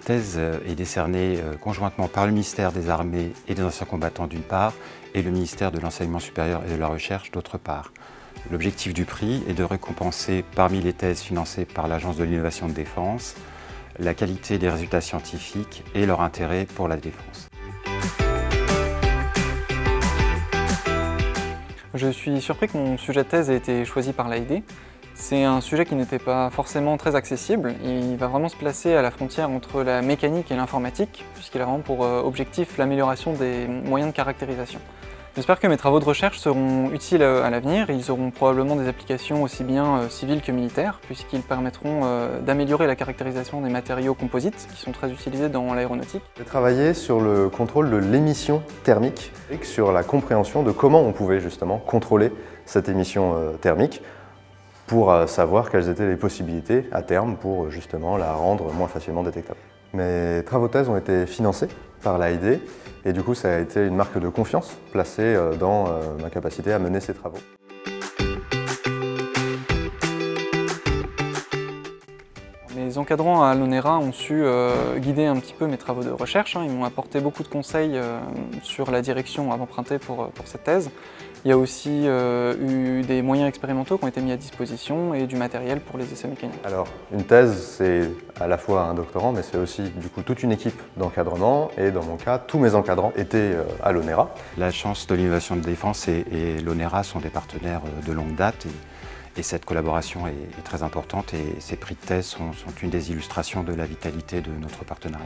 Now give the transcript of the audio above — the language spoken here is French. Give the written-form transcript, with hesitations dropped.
thèse est décernée conjointement par le ministère des Armées et des Anciens Combattants d'une part et le ministère de l'Enseignement supérieur et de la Recherche d'autre part. L'objectif du prix est de récompenser parmi les thèses financées par l'Agence de l'innovation de défense la qualité des résultats scientifiques et leur intérêt pour la défense. Je suis surpris que mon sujet de thèse ait été choisi par l'AID. C'est un sujet qui n'était pas forcément très accessible. Il va vraiment se placer à la frontière entre la mécanique et l'informatique, puisqu'il a vraiment pour objectif l'amélioration des moyens de caractérisation. J'espère que mes travaux de recherche seront utiles à l'avenir. Ils auront probablement des applications aussi bien civiles que militaires, puisqu'ils permettront d'améliorer la caractérisation des matériaux composites, qui sont très utilisés dans l'aéronautique. J'ai travaillé sur le contrôle de l'émission thermique et sur la compréhension de comment on pouvait justement contrôler cette émission thermique pour savoir quelles étaient les possibilités à terme pour justement la rendre moins facilement détectable. Mes travaux de thèse ont été financés par l'AID et du coup ça a été une marque de confiance placée dans ma capacité à mener ces travaux. Mes encadrants à l'ONERA ont su guider un petit peu mes travaux de recherche. Ils m'ont apporté beaucoup de conseils sur la direction à emprunter pour cette thèse. Il y a aussi eu des moyens expérimentaux qui ont été mis à disposition et du matériel pour les essais mécaniques. Alors, une thèse, c'est à la fois un doctorant, mais c'est aussi du coup toute une équipe d'encadrement. Et dans mon cas, tous mes encadrants étaient à l'ONERA. L'Agence de l'innovation de défense et l'ONERA sont des partenaires de longue date et cette collaboration est très importante et ces prix de thèse sont une des illustrations de la vitalité de notre partenariat.